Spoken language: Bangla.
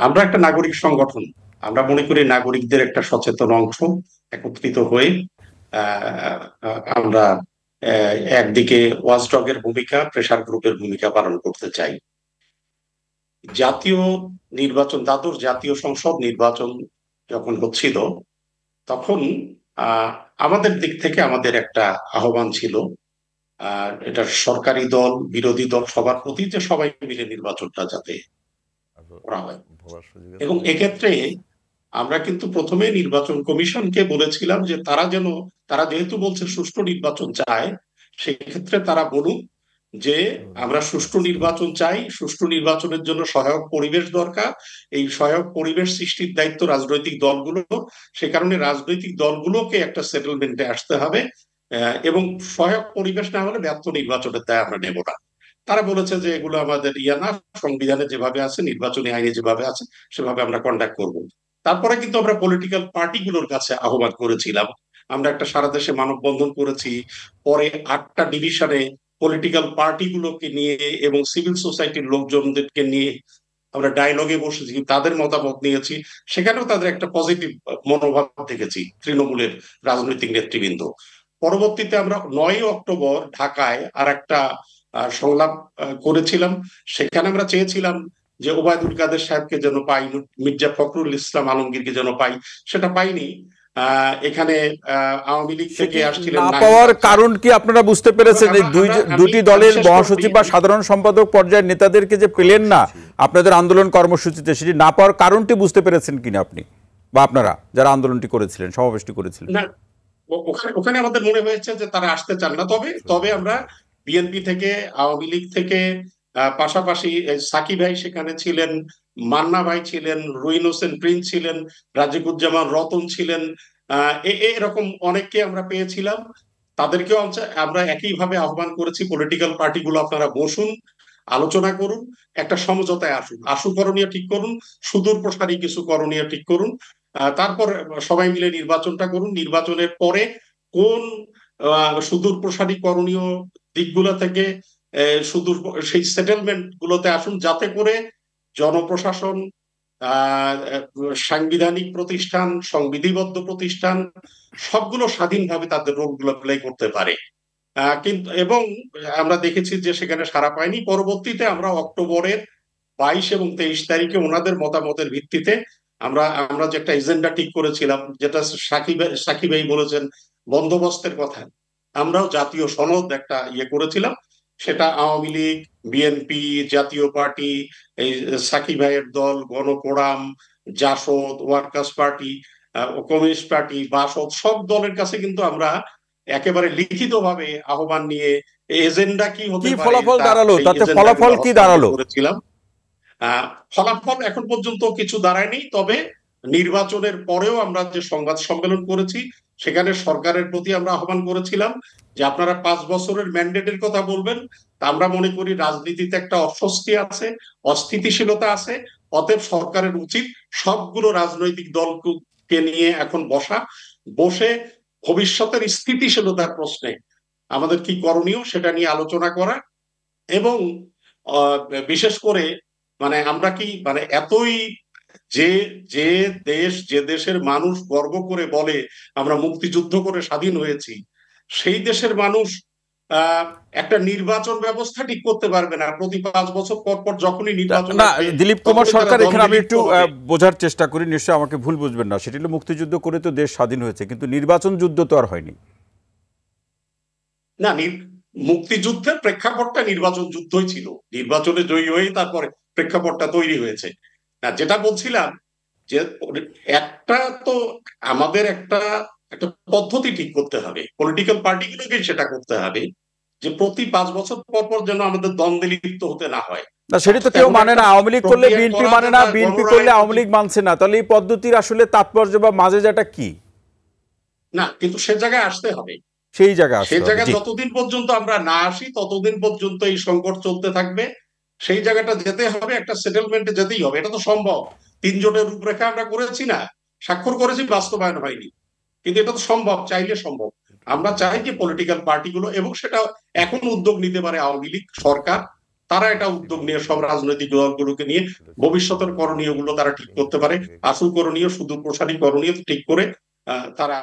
আমরা একটা নাগরিক সংগঠন। আমরা মনে করি নাগরিকদের একটা সচেতন অংশ একত্রিত হয়ে আহ, আমরা একদিকে ওয়াচডগের ভূমিকা, প্রেসার গ্রুপের ভূমিকা পালন করতে চাই। জাতীয় নির্বাচন, দ্বাদশ জাতীয় সংসদ নির্বাচন যখন হচ্ছিল, তখন আহ, আমাদের দিক থেকে আমাদের একটা আহ্বান ছিল, এটা সরকারি দল বিরোধী দল সবার প্রতি, যে সবাই মিলে নির্বাচনটা যাতে করা হয়। বলার সুযোগ এবং আছে। এক্ষেত্রে আমরা কিন্তু প্রথমে নির্বাচন কমিশনকে বলেছিলাম যে তারা যেহেতু বলছে সুষ্ঠু নির্বাচন চায়, সেক্ষেত্রে তারা বলুন যে আমরা সুষ্ঠু নির্বাচন চাই, সুষ্ঠু নির্বাচনের জন্য সহায়ক পরিবেশ দরকার। এই সহায়ক পরিবেশ সৃষ্টির দায়িত্ব রাজনৈতিক দলগুলো। সে কারণে রাজনৈতিক দলগুলোকে একটা সেটেলমেন্টে আসতে হবে, এবং সহায়ক পরিবেশ না হলে ব্যর্থ নির্বাচনের দায় আমরা নেব না। তারা বলেছে যে এগুলো আমাদের না, সংবিধানে যেভাবে আছে, নির্বাচনী আইনে যেভাবে আছে, সেভাবে আমরা কন্ডাক্ট করব। তারপরে কিন্তু আমরা পলিটিক্যাল পার্টিগুলোর কাছে আহ্বান করেছিলাম। আমরা একটা সারা দেশে মানববন্ধন করেছি। পরে 8টা ডিভিশনে পলিটিক্যাল পার্টিগুলোকে নিয়ে এবং সিভিল সোসাইটির লোকজনদেরকে নিয়ে আমরা ডায়লগে বসেছি, তাদের মতামত নিয়েছি। সেখানেও তাদের একটা পজিটিভ মনোভাব দেখেছি, তৃণমূলের রাজনৈতিক নেতৃবৃন্দ। পরবর্তীতে আমরা 9 অক্টোবর ঢাকায় আর একটা সংলাপ করেছিলাম। সেখানে আমরা চেয়েছিলাম যে ওবায়দুল কাদের সাহেবকে যেন পাই, মির্জা ফখরুল ইসলাম আলমগীরকে যেন পাই। সেটা পাইনি। এখানে আওয়ামী লীগ থেকে সেটি আসছিলেন না নাহিদ পাওয়ার রাশিদ। কারণ কি আপনারা বুঝতে পেরেছেন? এই আমি দুটি আমি দলের শেষ করছি। মহাসচিব বা সাধারণ সম্পাদক পর্যায়ের নেতাদেরকে যে পেলেন না আপনাদের আন্দোলন কর্মসূচিতে, সেটি না পাওয়ার কারণটি বুঝতে পেরেছেন কিনা আপনি বা আপনারা যারা আন্দোলনটি করেছিলেন, সমাবেশটি করেছিলেন? না, ওখানে ওখানে আমাদের মনে হয়েছে যে তারা আসতে চান না। তবে আমরা বিএনপি থেকে, আওয়ামী লীগ থেকে, পাশাপাশি সাকিব ভাই সেখানে ছিলেন, মান্না ভাই ছিলেন, রুইন হোসেন প্রিন্স ছিলেন, রাজিকুজ্জামান রতন ছিলেন, এরকম অনেককে আমরা পেয়েছিলাম। তাদেরকেও আমরা একইভাবে আহ্বান করেছি, পলিটিক্যাল পার্টিগুলো আপনারা বসুন, আলোচনা করুন, একটা সমঝোতায় আসুন, আশু করণীয় ঠিক করুন, সুদূর প্রসারী কিছু করণীয় ঠিক করুন। তারপর সবাই মিলে নির্বাচনটা করুন। নির্বাচনের পরে কোন সুদূর প্রসারী করণীয় দিকগুলো থেকে সুদূর সেই সেটেলমেন্ট গুলোতে আসুন, যাতে করে জনপ্রশাসন, আহ সাংবিধানিক প্রতিষ্ঠান, সংবিধিবদ্ধ প্রতিষ্ঠান সবগুলো স্বাধীনভাবে তাদের রোলগুলো প্লে করতে পারে। কিন্তু এবং আমরা দেখেছি যে সেখানে সাড়া পায়নি। পরবর্তীতে আমরা অক্টোবরের 22 এবং 23 তারিখে ওনাদের মতামতের ভিত্তিতে আমরা আমরা যে একটা এজেন্ডা ঠিক করেছিলাম, যেটা সাকিব ভাই বলেছেন বন্দোবস্তের কথা, আমরাও জাতীয় সনদ একটা করেছিলাম। সেটা আওয়ামী লীগ, বিএনপি, জাতীয় পার্টি, এই সাকিব ভাইয়ের দল, গণফোরাম, জাসদ, ওয়ার্কার্স পার্টি, কমিউনিস্ট পার্টি, বাসদ, সব দলের কাছে কিন্তু আমরা একেবারে লিখিতভাবে আহ্বান নিয়ে এজেন্ডা কি কি হতে পারে ফলাফল তা দাঁড়ালো, সেই তাতে এজেন্ডা গুলো ফলাফল কি হস্তান্তর দাঁড়ালো? করেছিলাম। ফলাফল এখন পর্যন্ত কিছু দাঁড়ায়নি। তবে নির্বাচনের পরেও আমরা যে সংবাদ সম্মেলন করেছি, সেখানে সরকারের প্রতি আমরা আহ্বান করেছিলাম যে আপনারা 5 বছরের ম্যান্ডেটের কথা বলবেন। তা আমরা মনে করি রাজনীতিতে একটা অস্বস্তি আছে, অস্থিতিশীলতা আছে। অতএব সরকারের উচিত সবগুলো রাজনৈতিক দলকে নিয়ে এখন বসে ভবিষ্যতের স্থিতিশীলতার প্রশ্নে আমাদের কি করণীয় সেটা নিয়ে আলোচনা করা। এবং আহ, বিশেষ করে আমরা কি এতই, যে যে যে দেশের মানুষ গর্ব করে বলে আমরা মুক্তিযুদ্ধ করে স্বাধীন হয়েছি, সেই দেশের মানুষ আহ একটা নির্বাচন ব্যবস্থা ঠিক করতে পারবে না। প্রতি 5 বছর পর পর যখনই নির্বাচন না, আসবে, দিলীপ কুমার তখনই তারা সরকার, এখানে আমি দ্বন্দ্বে একটু লিপ্ত হবে। বোঝার চেষ্টা করি, নিশ্চয়ই আমাকে ভুল বুঝবেন না। সেটি হলো মুক্তিযুদ্ধ করে তো দেশ স্বাধীন হয়েছে, কিন্তু নির্বাচন যুদ্ধ তো আর হয়নি। না, মুক্তিযুদ্ধের প্রেক্ষাপটটা নির্বাচন যুদ্ধই ছিল। নির্বাচনে জয়ী হয়ে তারপরে প্রেক্ষাপটটা তৈরি হয়েছে। যেটা বলছিলাম যে একটা তো আমাদের একটা একটা পদ্ধতি ঠিক করতে হবে, পলিটিক্যাল পার্টিগুলোকে সেটা করতে হবে যে প্রতি 5 বছর পর পর যেন আমাদের দ্বন্দ্বে লিপ্ত হতে না হয়। না, সেটি তো কেউ এমন মানে একটা না। আওয়ামী লীগ করলে প্রক্রিয়া বিএনপি করা মানে যে না, তার বিএনপি গণরায় করলে আওয়ামী লীগ মানছে না। তাহলে এই পদ্ধতির আসলে তাৎপর্য বা মাঝে যেটা কি? না, কিন্তু সে জায়গায় আসতে হবে। সেই জায়গায় সে আসতে হবে, জায়গায় জি। যতদিন পর্যন্ত আমরা না আসি, ততদিন পর্যন্ত এই সংকট চলতে থাকবে। সেই জায়গাটা যেতে হবে, একটা সেটেলমেন্টে যেতেই হবে। এটা তো সম্ভব। 3 জোটের রূপরেখা আমরা করেছি না, স্বাক্ষর করেছি, বাস্তবায়ন হয়নি। কিন্তু এটা তো সম্ভব, চাইলে সম্ভব। আমরা চাই যে পলিটিক্যাল পার্টিগুলো, এবং সেটা এখন উদ্যোগ নিতে পারে আওয়ামী লীগ সরকার, তারা এটা উদ্যোগ নিয়ে সব রাজনৈতিক দলগুলোকে নিয়ে ভবিষ্যতের করণীয় গুলো তারা ঠিক করতে পারে। আসল করণীয় সুদূর প্রসারী করণীয় ঠিক করে তারা